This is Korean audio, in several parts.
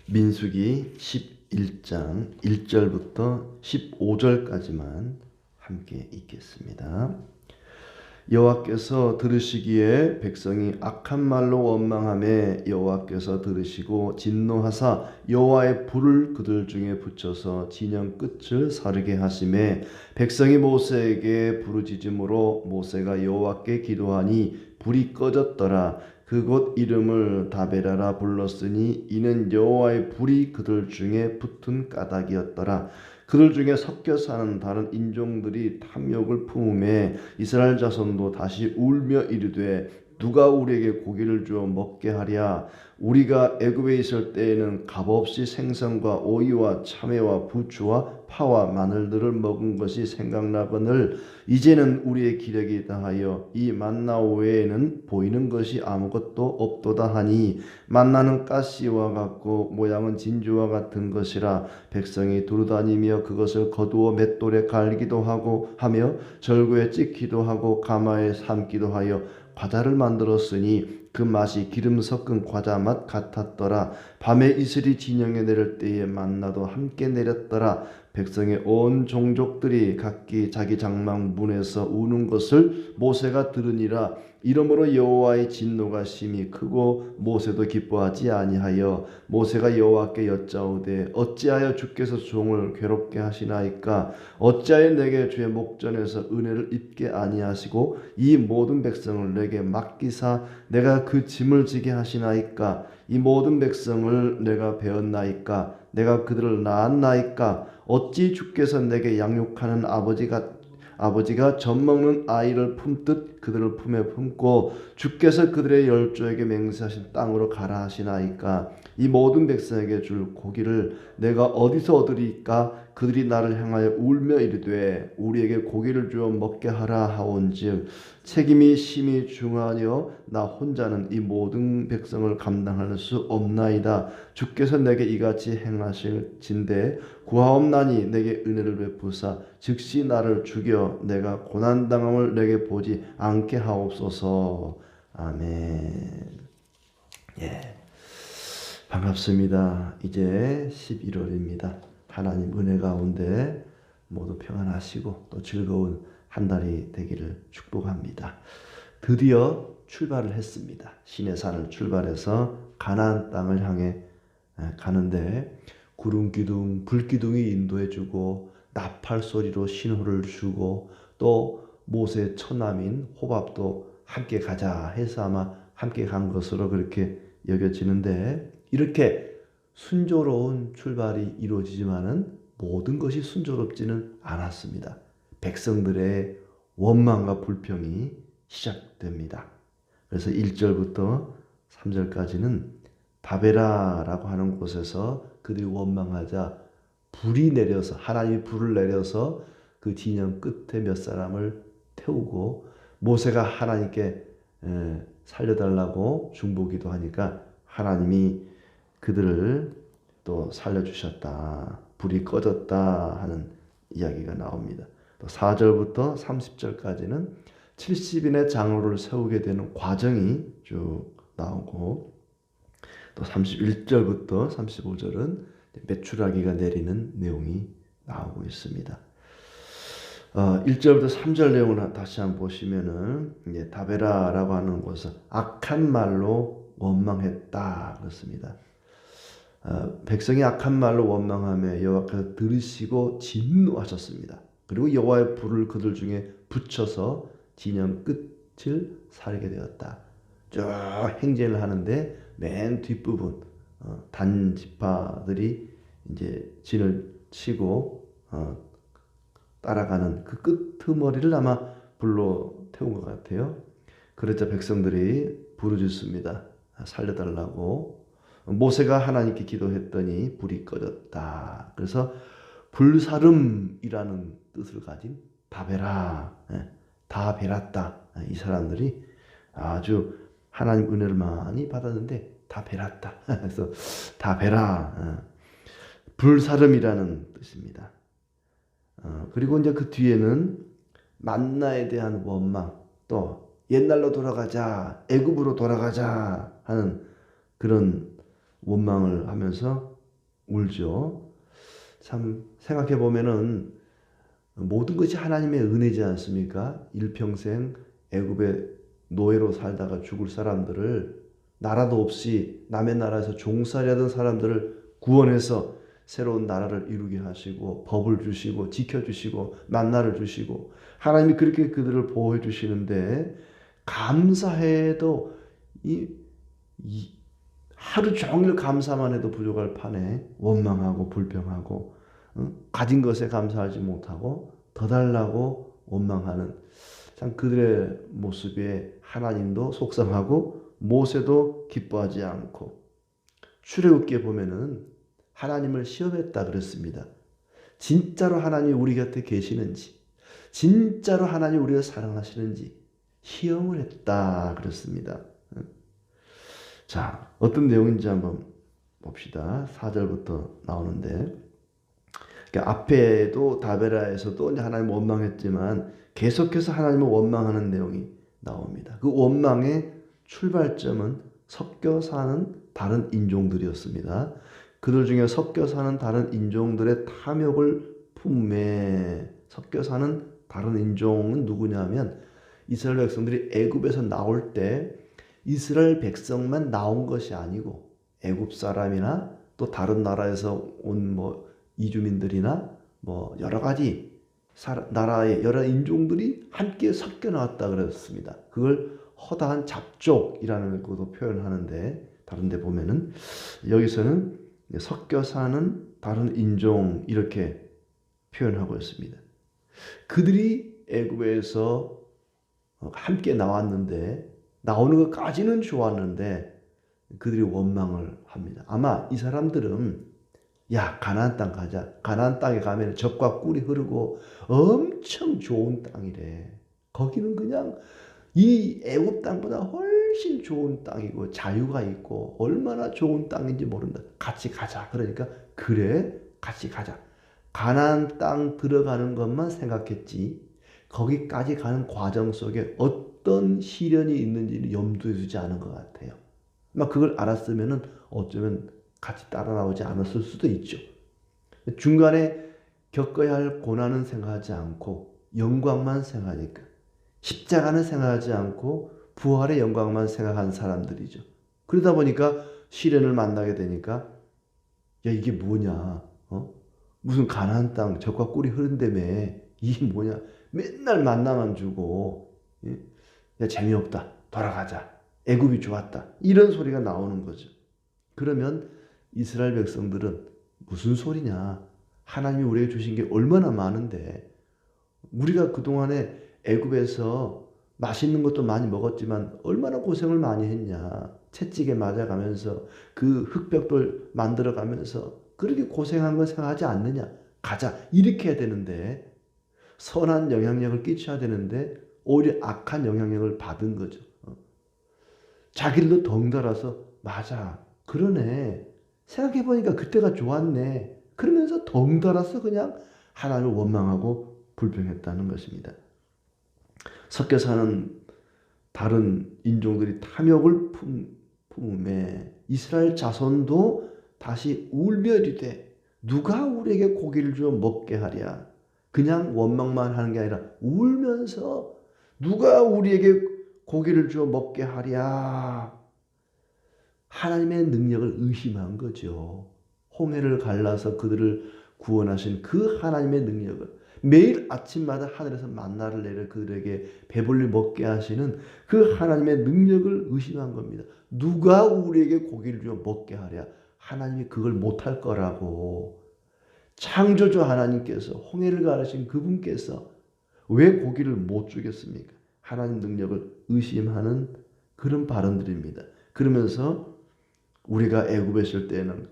민수기 11장 1절부터 15절까지만 함께 읽겠습니다. 여호와께서 들으시기에 백성이 악한 말로 원망하매 여호와께서 들으시고 진노하사 여호와의 불을 그들 중에 붙여서 진영 끝을 사르게 하시매 백성이 모세에게 부르짖음으로 모세가 여호와께 기도하니 불이 꺼졌더라. 그곳 이름을 다베라라 불렀으니 이는 여호와의 불이 그들 중에 붙은 까닭이었더라. 그들 중에 섞여 사는 다른 인종들이 탐욕을 품음에 이스라엘 자손도 다시 울며 이르되 누가 우리에게 고기를 주어 먹게 하랴. 우리가 애굽에 있을 때에는 값없이 생선과 오이와 참외와 부추와 파와 마늘들을 먹은 것이 생각나거늘 이제는 우리의 기력이 다하여 이 만나 외에는 보이는 것이 아무것도 없도다 하니 만나는 가시와 같고 모양은 진주와 같은 것이라. 백성이 두루다니며 그것을 거두어 맷돌에 갈기도 하고 하며 절구에 찍기도 하고 가마에 삶기도 하여 과자를 만들었으니 그 맛이 기름 섞은 과자 맛 같았더라. 밤에 이슬이 진영에 내릴 때에 만나도 함께 내렸더라. 백성의 온 종족들이 각기 자기 장막 문에서 우는 것을 모세가 들으니라. 이러므로 여호와의 진노가 심히 크고 모세도 기뻐하지 아니하여 모세가 여호와께 여짜오되 어찌하여 주께서 종을 괴롭게 하시나이까. 어찌하여 내게 주의 목전에서 은혜를 입게 아니하시고 이 모든 백성을 내게 맡기사 내가 그 짐을 지게 하시나이까. 이 모든 백성을 내가 배웠나이까. 내가 그들을 낳았나이까. 어찌 주께서 내게 양육하는 아버지가 젖먹는 아이를 품듯 그들을 품에 품고 주께서 그들의 열조에게 맹세하신 땅으로 가라 하시나이까. 이 모든 백성에게 줄 고기를 내가 어디서 얻으리까. 그들이 나를 향하여 울며 이르되 우리에게 고기를 주어 먹게 하라 하온즉 책임이 심히 중하여 나 혼자는 이 모든 백성을 감당할 수 없나이다. 주께서 내게 이같이 행하실진대 구하옵나니 내게 은혜를 베푸사 즉시 나를 죽여 내가 고난당함을 내게 보지 않게 하옵소서. 아멘. 예, 반갑습니다. 이제 11월입니다. 하나님 은혜 가운데 모두 평안하시고 또 즐거운 한 달이 되기를 축복합니다. 드디어 출발을 했습니다. 시내산을 출발해서 가나안 땅을 향해 가는데 구름기둥, 불기둥이 인도해주고 나팔 소리로 신호를 주고 또 모세의 처남인 호밥도 함께 가자 해서 아마 함께 간 것으로 그렇게 여겨지는데 이렇게 순조로운 출발이 이루어지지만은 모든 것이 순조롭지는 않았습니다. 백성들의 원망과 불평이 시작됩니다. 그래서 1절부터 3절까지는 다베라라고 하는 곳에서 그들이 원망하자 불이 내려서 하나님이 불을 내려서 그 진영 끝에 몇 사람을 태우고 모세가 하나님께 살려달라고 중보기도 하니까 하나님이 그들을 또 살려주셨다. 불이 꺼졌다 하는 이야기가 나옵니다. 또 4절부터 30절까지는 70인의 장로를 세우게 되는 과정이 쭉 나오고 또 31절부터 35절은 메추라기가 내리는 내용이 나오고 있습니다. 1절부터 3절 내용을 다시 한번 보시면은 다베라라고 하는 곳은 악한 말로 원망했다 그렇습니다. 백성이 악한 말로 원망하며 여호와께서 들으시고 진노하셨습니다. 그리고 여호와의 불을 그들 중에 붙여서 진영 끝을 사르게 되었다. 쭉 행진을 하는데 맨 뒷부분 단지파들이 이제 진을 치고 따라가는 그 끄트머리를 아마 불로 태운 것 같아요. 그러자 백성들이 부르짖습니다. 살려달라고. 모세가 하나님께 기도했더니 불이 꺼졌다. 그래서 불사름이라는 뜻을 가진 다베라, 다 베랐다. 이 사람들이 아주 하나님 은혜를 많이 받았는데 다 베랐다. 그래서 다 베라. 불사름이라는 뜻입니다. 그리고 이제 그 뒤에는 만나에 대한 원망, 또 옛날로 돌아가자, 애굽으로 돌아가자 하는 그런 원망을 하면서 울죠. 참 생각해 보면은 모든 것이 하나님의 은혜지 않습니까? 일평생 애굽의 노예로 살다가 죽을 사람들을, 나라도 없이 남의 나라에서 종살이하던 사람들을 구원해서 새로운 나라를 이루게 하시고 법을 주시고 지켜주시고 만나를 주시고 하나님이 그렇게 그들을 보호해 주시는데, 감사해도 이 하루 종일 감사만 해도 부족할 판에 원망하고 불평하고, 가진 것에 감사하지 못하고 더 달라고 원망하는, 참 그들의 모습에 하나님도 속상하고 모세도 기뻐하지 않고, 출애굽기에 보면은 하나님을 시험했다 그랬습니다. 진짜로 하나님이 우리 곁에 계시는지, 진짜로 하나님이 우리를 사랑하시는지 시험을 했다 그랬습니다. 자, 어떤 내용인지 한번 봅시다. 4절부터 나오는데, 그러니까 앞에도 다베라에서도 하나님 원망했지만 계속해서 하나님을 원망하는 내용이 나옵니다. 그 원망의 출발점은 섞여 사는 다른 인종들이었습니다. 그들 중에 섞여 사는 다른 인종들의 탐욕을 품에, 섞여 사는 다른 인종은 누구냐면, 이스라엘 백성들이 애굽에서 나올 때 이스라엘 백성만 나온 것이 아니고 애굽 사람이나 또 다른 나라에서 온 이주민들이나 여러 가지 나라의 여러 인종들이 함께 섞여 나왔다 그랬습니다. 그걸 허다한 잡족이라는 것도 표현하는데, 다른 데 보면은 여기서는 섞여 사는 다른 인종 이렇게 표현하고 있습니다. 그들이 애굽에서 함께 나왔는데, 나오는 것까지는 좋았는데 그들이 원망을 합니다. 아마 이 사람들은 야, 가나안 땅 가자. 가나안 땅에 가면 젖과 꿀이 흐르고 엄청 좋은 땅이래. 거기는 그냥 이 애굽 땅보다 훨씬 좋은 땅이고 자유가 있고 얼마나 좋은 땅인지 모른다. 같이 가자. 그러니까 그래, 같이 가자. 가나안 땅 들어가는 것만 생각했지 거기까지 가는 과정 속에 어떤 시련이 있는지는 염두에 두지 않은 것 같아요. 막 그걸 알았으면은 어쩌면 같이 따라 나오지 않았을 수도 있죠. 중간에 겪어야 할 고난은 생각하지 않고 영광만 생각하니까, 십자가는 생각하지 않고 부활의 영광만 생각한 사람들이죠. 그러다 보니까 시련을 만나게 되니까 야, 이게 뭐냐, 무슨 가나안 땅 젖과 꿀이 흐른다며, 이게 뭐냐, 맨날 만나만 주고, 야, 재미없다, 돌아가자, 애굽이 좋았다, 이런 소리가 나오는 거죠. 그러면 이스라엘 백성들은 무슨 소리냐, 하나님이 우리에게 주신 게 얼마나 많은데, 우리가 그동안에 애굽에서 맛있는 것도 많이 먹었지만 얼마나 고생을 많이 했냐, 채찍에 맞아가면서 그 흙벽돌 만들어가면서 그렇게 고생한 건 생각하지 않느냐, 가자, 이렇게 해야 되는데, 선한 영향력을 끼쳐야 되는데 오히려 악한 영향력을 받은 거죠. 자기들도 덩달아서 맞아, 그러네, 생각해보니까 그때가 좋았네, 그러면서 덩달아서 그냥 하나님을 원망하고 불평했다는 것입니다. 섞여 사는 다른 인종들이 탐욕을 품음에 이스라엘 자손도 다시 울며 이르되 누가 우리에게 고기를 주어 먹게 하랴. 그냥 원망만 하는 게 아니라 울면서 누가 우리에게 고기를 주어 먹게 하랴. 하나님의 능력을 의심한 거죠. 홍해를 갈라서 그들을 구원하신 그 하나님의 능력을, 매일 아침마다 하늘에서 만나를 내려 그들에게 배불리 먹게 하시는 그 하나님의 능력을 의심한 겁니다. 누가 우리에게 고기를 주어 먹게 하랴. 하나님이 그걸 못할 거라고. 창조주 하나님께서, 홍해를 가르신 그분께서 왜 고기를 못 주겠습니까? 하나님 능력을 의심하는 그런 발언들입니다. 그러면서 우리가 애굽에 있을 때는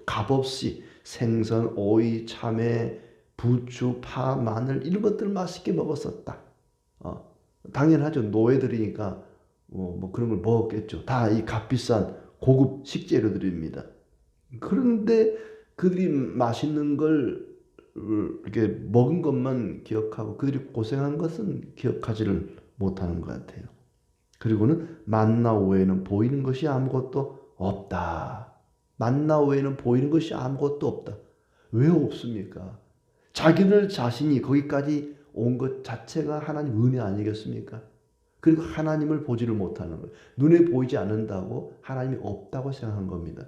값없이 생선, 오이, 참외, 부추, 파, 마늘 이런 것들 맛있게 먹었었다. 당연하죠. 노예들이니까 그런 걸 먹었겠죠. 다 이 값비싼 고급 식재료들입니다. 그런데 그들이 맛있는 걸 이렇게 먹은 것만 기억하고 그들이 고생한 것은 기억하지를 못하는 것 같아요. 그리고는 만나 외에는 보이는 것이 아무것도 없다. 만나 외에는 보이는 것이 아무것도 없다. 왜 없습니까? 자기들 자신이 거기까지 온 것 자체가 하나님 은혜 아니겠습니까? 그리고 하나님을 보지를 못하는 거예요. 눈에 보이지 않는다고 하나님이 없다고 생각한 겁니다.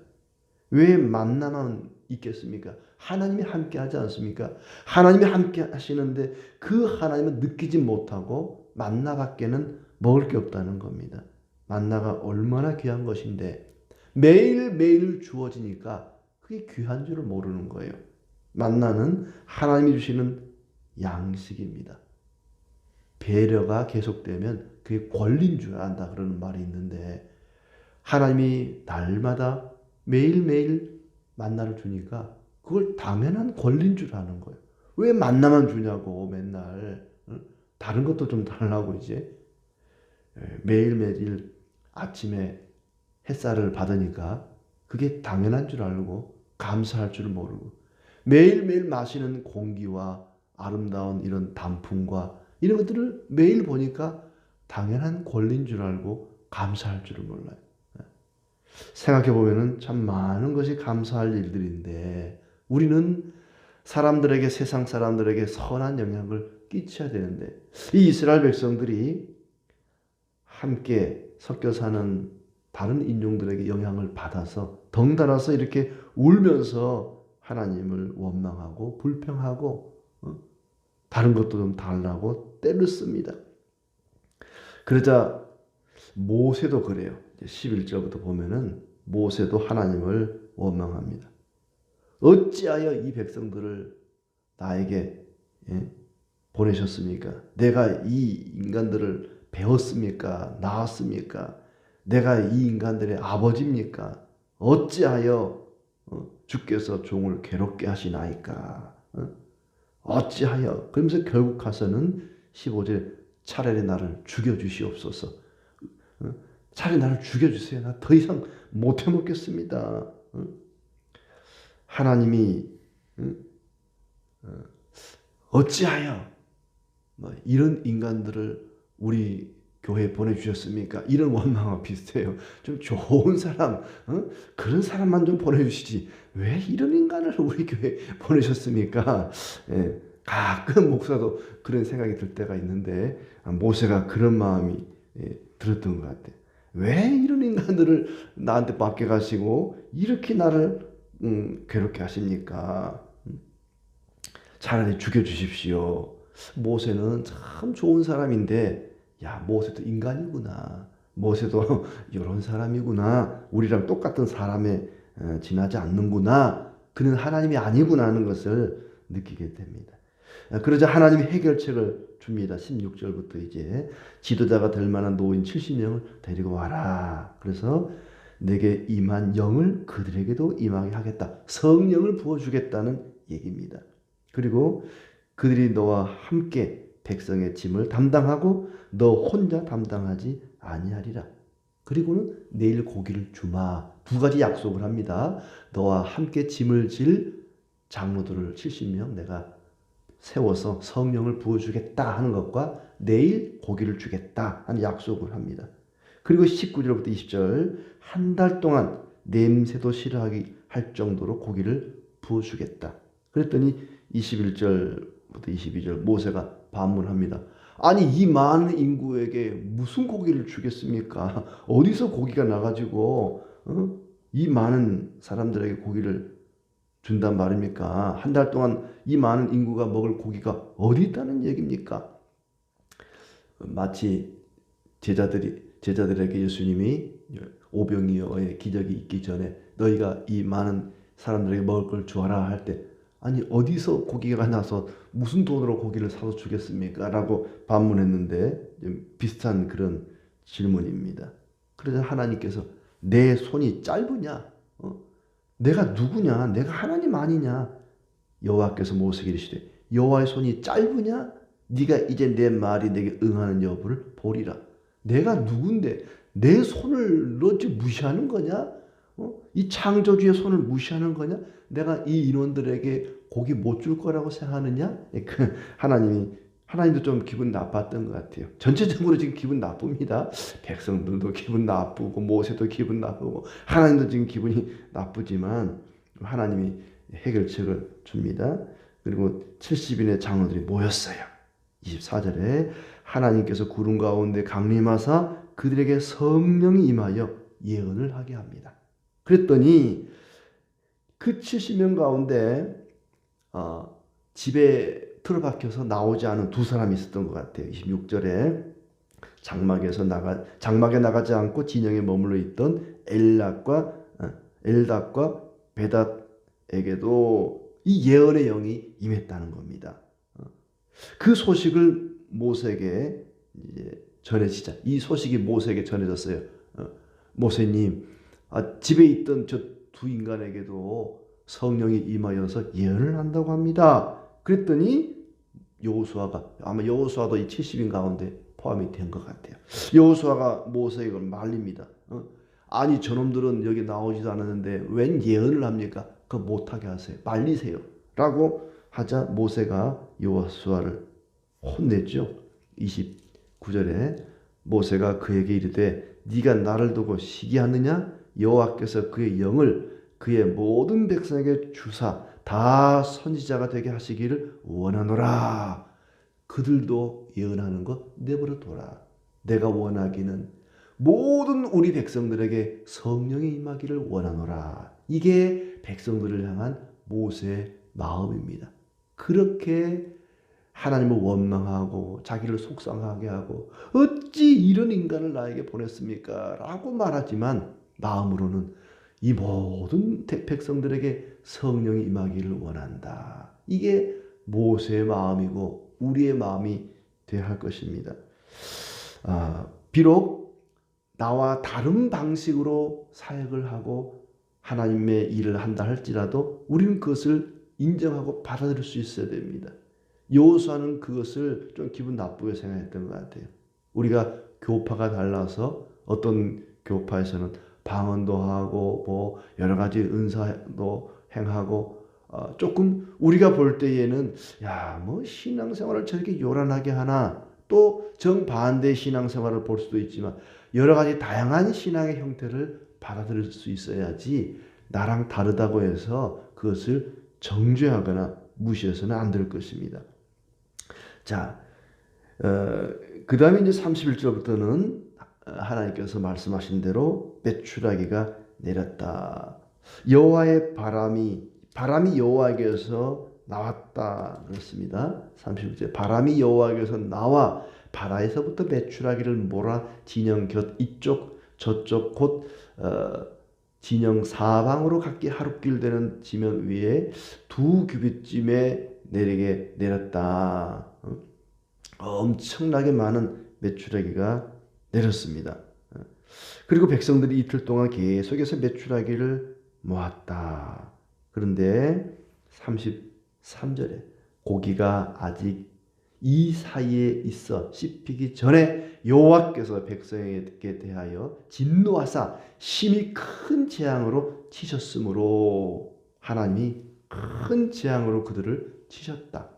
왜 만나만 있겠습니까? 하나님이 함께 하지 않습니까? 하나님이 함께 하시는데 그 하나님을 느끼지 못하고 만나밖에는 먹을 게 없다는 겁니다. 만나가 얼마나 귀한 것인데 매일매일 주어지니까 그게 귀한 줄을 모르는 거예요. 만나는 하나님이 주시는 양식입니다. 배려가 계속되면 그게 권리인 줄 안다 그러는 말이 있는데 하나님이 날마다 매일매일 만나를 주니까 그걸 당연한 권리인 줄 아는 거예요. 왜 만나만 주냐고 맨날. 다른 것도 좀 달라고 이제. 매일매일 아침에 햇살을 받으니까 그게 당연한 줄 알고 감사할 줄 모르고 매일매일 마시는 공기와 아름다운 이런 단풍과 이런 것들을 매일 보니까 당연한 권리인 줄 알고 감사할 줄을 몰라요. 생각해 보면은 참 많은 것이 감사할 일들인데 우리는 사람들에게 세상 사람들에게 선한 영향을 끼쳐야 되는데 이 이스라엘 백성들이 함께 섞여 사는 다른 인종들에게 영향을 받아서 덩달아서 이렇게 울면서 하나님을 원망하고 불평하고 다른 것도 좀 달라고 때를 씁니다. 그러자 모세도 그래요. 11절부터 보면은 모세도 하나님을 원망합니다. 어찌하여 이 백성들을 나에게 보내셨습니까? 내가 이 인간들을 배웠습니까? 낳았습니까? 내가 이 인간들의 아버지입니까? 어찌하여 주께서 종을 괴롭게 하시나이까? 어찌하여? 그러면서 결국 가서는 15절 차라리 나를 죽여주시옵소서. 차라리 나를 죽여주세요. 나 더 이상 못 해먹겠습니다. 하나님이 어찌하여 이런 인간들을 우리 교회에 보내주셨습니까? 이런 원망과 비슷해요. 좀 좋은 사람, 그런 사람만 좀 보내주시지. 왜 이런 인간을 우리 교회에 보내셨습니까? 예, 가끔 목사도 그런 생각이 들 때가 있는데 모세가 그런 마음이 들었던 것 같아요. 왜 이런 인간들을 나한테 맡겨가시고 이렇게 나를 괴롭게 하십니까? 차라리 죽여주십시오. 모세는 참 좋은 사람인데 야 모세도 인간이구나. 모세도 이런 사람이구나. 우리랑 똑같은 사람에 지나지 않는구나. 그는 하나님이 아니구나 하는 것을 느끼게 됩니다. 그러자 하나님이 해결책을 줍니다. 16절부터 이제 지도자가 될 만한 노인 70명을 데리고 와라. 그래서 내게 임한 영을 그들에게도 임하게 하겠다. 성령을 부어주겠다는 얘기입니다. 그리고 그들이 너와 함께 백성의 짐을 담당하고 너 혼자 담당하지 아니하리라. 그리고는 내일 고기를 주마. 두 가지 약속을 합니다. 너와 함께 짐을 질 장로들을 70명 내가 세워서 성령을 부어주겠다 하는 것과 내일 고기를 주겠다 하는 약속을 합니다. 그리고 19절부터 20절 한 달 동안 냄새도 싫어하게 할 정도로 고기를 부어주겠다. 그랬더니 21절부터 22절 모세가 반문합니다. 아니 이 많은 인구에게 무슨 고기를 주겠습니까? 어디서 고기가 나가지고 이 많은 사람들에게 고기를 준단 말입니까? 한 달 동안 이 많은 인구가 먹을 고기가 어디 있다는 얘기입니까? 마치 제자들에게 예수님이 오병이어의 기적이 있기 전에 너희가 이 많은 사람들에게 먹을 걸 주어라 할 때 아니 어디서 고기가 나서 무슨 돈으로 고기를 사서 주겠습니까? 라고 반문했는데 비슷한 그런 질문입니다. 그래서 하나님께서 내 손이 짧으냐? 내가 누구냐? 내가 하나님 아니냐? 여호와께서 모세에게 이르시되 여호와의 손이 짧으냐? 네가 이제 내 말이 내게 응하는 여부를 보리라. 내가 누군데 내 손을 너 지금 무시하는 거냐? 이 창조주의 손을 무시하는 거냐? 내가 이 인원들에게 고기 못 줄 거라고 생각하느냐? 하나님이 하나님도 좀 기분 나빴던 것 같아요. 전체적으로 지금 기분 나쁩니다. 백성들도 기분 나쁘고 모세도 기분 나쁘고 하나님도 지금 기분이 나쁘지만 하나님이 해결책을 줍니다. 그리고 70인의 장로들이 모였어요. 24절에 하나님께서 구름 가운데 강림하사 그들에게 성령이 임하여 예언을 하게 합니다. 그랬더니 그 70명 가운데 집에 틀어박혀서 나오지 않은 두 사람이 있었던 것 같아요. 26절에 장막에 나가지 않고 진영에 머물러 있던 엘닷과 베닷에게도 이 예언의 영이 임했다는 겁니다. 그 소식을 모세에게 이제 전해지자. 이 소식이 모세에게 전해졌어요. 모세님, 집에 있던 저 두 인간에게도 성령이 임하여서 예언을 한다고 합니다. 그랬더니 여호수아가 아마 여호수아도 이 70인 가운데 포함이 된 것 같아요. 여호수아가 모세에게 말립니다. 아니 저놈들은 여기 나오지도 않았는데 웬 예언을 합니까? 그거 못하게 하세요. 말리세요. 라고 하자 모세가 여호수아를 혼냈죠. 29절에 모세가 그에게 이르되 네가 나를 두고 시기하느냐? 여호와께서 그의 영을 그의 모든 백성에게 주사 다 선지자가 되게 하시기를 원하노라. 그들도 예언하는 거 내버려 둬라. 내가 원하기는 모든 우리 백성들에게 성령이 임하기를 원하노라. 이게 백성들을 향한 모세의 마음입니다. 그렇게 하나님을 원망하고 자기를 속상하게 하고 어찌 이런 인간을 나에게 보냈습니까? 라고 말하지만 마음으로는 이 모든 백성들에게 성령이 임하기를 원한다. 이게 모세의 마음이고 우리의 마음이 되어야 할 것입니다. 비록 나와 다른 방식으로 사역을 하고 하나님의 일을 한다 할지라도 우리는 그것을 인정하고 받아들일 수 있어야 됩니다. 여호수아는 그것을 좀 기분 나쁘게 생각했던 것 같아요. 우리가 교파가 달라서 어떤 교파에서는 방언도 하고 뭐 여러 가지 은사도 행하고 조금 우리가 볼 때에는 야, 뭐 신앙생활을 저렇게 요란하게 하나, 또 정반대의 신앙생활을 볼 수도 있지만 여러 가지 다양한 신앙의 형태를 받아들일 수 있어야지 나랑 다르다고 해서 그것을 정죄하거나 무시해서는 안 될 것입니다. 자, 그 다음에 이제 31절부터는 하나님께서 말씀하신 대로 메추라기가 내렸다. 여호와의 바람이 여호와에게서 나왔다 그랬습니다. 31절 바람이 여호와에게서 나와 바다에서부터 메추라기를 몰아 진영 곁 이쪽 저쪽 곧 진영 사방으로 각기 하루길 되는 지면 위에 2규빗쯤에 내리게 내렸다. 엄청나게 많은 메추라기가 내렸습니다. 그리고 백성들이 이틀 동안 계속해서 메추라기를 모았다. 그런데 33절에 고기가 아직 이 사이에 있어 씹히기 전에 여호와께서 백성에게 대하여 진노하사 심히 큰 재앙으로 치셨으므로 하나님이 큰 재앙으로 그들을 치셨다.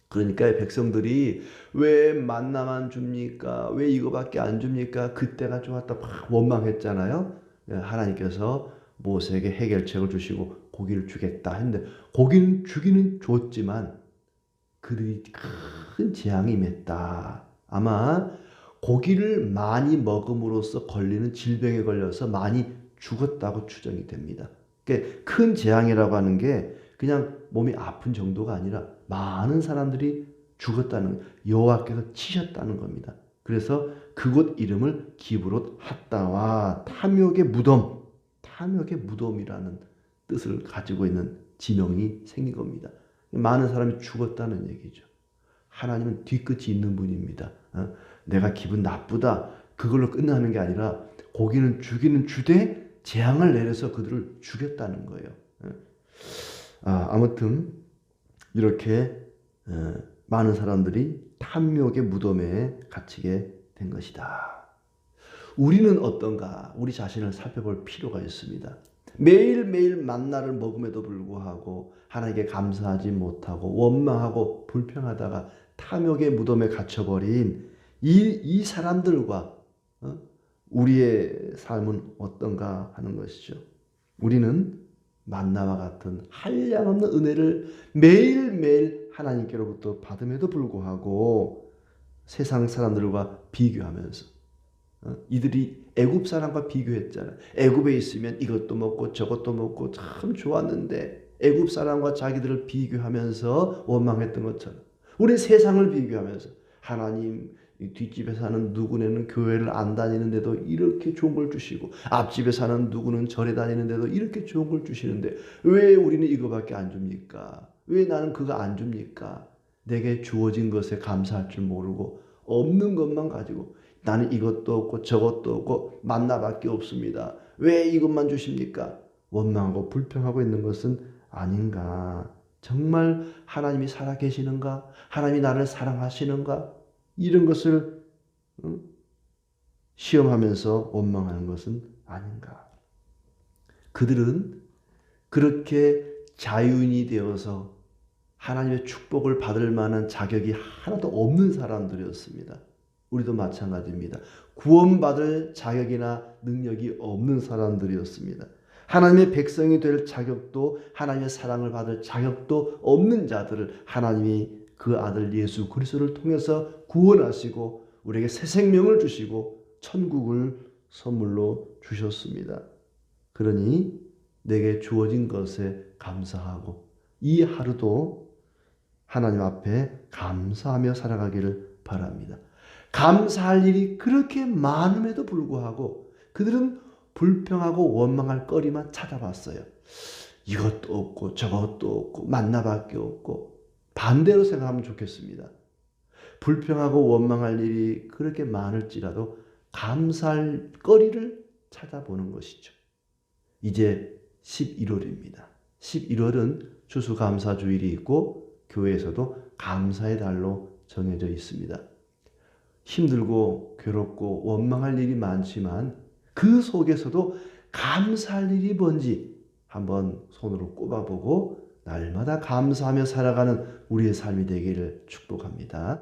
그러니까 백성들이 왜 만나만 줍니까? 왜 이거밖에 안 줍니까? 그때가 좋았다 막 원망했잖아요. 하나님께서 모세에게 해결책을 주시고 고기를 주겠다 했는데 고기는 주기는 줬지만 그들이 큰 재앙이 임했다. 아마 고기를 많이 먹음으로써 걸리는 질병에 걸려서 많이 죽었다고 추정이 됩니다. 그러니까 큰 재앙이라고 하는 게 그냥 몸이 아픈 정도가 아니라 많은 사람들이 죽었다는, 여호와께서 치셨다는 겁니다. 그래서 그곳 이름을 기브롯 핫다와 탐욕의 무덤이라는 뜻을 가지고 있는 지명이 생긴 겁니다. 많은 사람이 죽었다는 얘기죠. 하나님은 뒤끝이 있는 분입니다. 내가 기분 나쁘다 그걸로 끝나는 게 아니라 고기는 주기는 주되 재앙을 내려서 그들을 죽였다는 거예요. 아무튼 이렇게 많은 사람들이 탐욕의 무덤에 갇히게 된 것이다. 우리는 어떤가? 우리 자신을 살펴볼 필요가 있습니다. 매일매일 만나를 먹음에도 불구하고 하나님께 감사하지 못하고 원망하고 불평하다가 탐욕의 무덤에 갇혀버린 이 사람들과 우리의 삶은 어떤가 하는 것이죠. 우리는 만나와 같은 한량없는 은혜를 매일매일 하나님께로부터 받음에도 불구하고 세상 사람들과 비교하면서 이들이 애굽 사람과 비교했잖아요. 애굽에 있으면 이것도 먹고 저것도 먹고 참 좋았는데 애굽 사람과 자기들을 비교하면서 원망했던 것처럼 우리 세상을 비교하면서 하나님 뒷집에 사는 누구네는 교회를 안 다니는데도 이렇게 좋은 걸 주시고 앞집에 사는 누구는 절에 다니는데도 이렇게 좋은 걸 주시는데 왜 우리는 이거밖에 안 줍니까? 왜 나는 그거 안 줍니까? 내게 주어진 것에 감사할 줄 모르고 없는 것만 가지고 나는 이것도 없고 저것도 없고 만나밖에 없습니다. 왜 이것만 주십니까? 원망하고 불평하고 있는 것은 아닌가? 정말 하나님이 살아계시는가? 하나님이 나를 사랑하시는가? 이런 것을 시험하면서 원망하는 것은 아닌가? 그들은 그렇게 자유인이 되어서 하나님의 축복을 받을 만한 자격이 하나도 없는 사람들이었습니다. 우리도 마찬가지입니다. 구원받을 자격이나 능력이 없는 사람들이었습니다. 하나님의 백성이 될 자격도 하나님의 사랑을 받을 자격도 없는 자들을 하나님이 그 아들 예수 그리스도를 통해서 구원하시고 우리에게 새 생명을 주시고 천국을 선물로 주셨습니다. 그러니 내게 주어진 것에 감사하고 이 하루도 하나님 앞에 감사하며 살아가기를 바랍니다. 감사할 일이 그렇게 많음에도 불구하고 그들은 불평하고 원망할 거리만 찾아봤어요. 이것도 없고 저것도 없고 만나밖에 없고 반대로 생각하면 좋겠습니다. 불평하고 원망할 일이 그렇게 많을지라도 감사할 거리를 찾아보는 것이죠. 이제 11월입니다. 11월은 추수감사주일이 있고 교회에서도 감사의 달로 정해져 있습니다. 힘들고 괴롭고 원망할 일이 많지만 그 속에서도 감사할 일이 뭔지 한번 손으로 꼽아보고 날마다 감사하며 살아가는 우리의 삶이 되기를 축복합니다.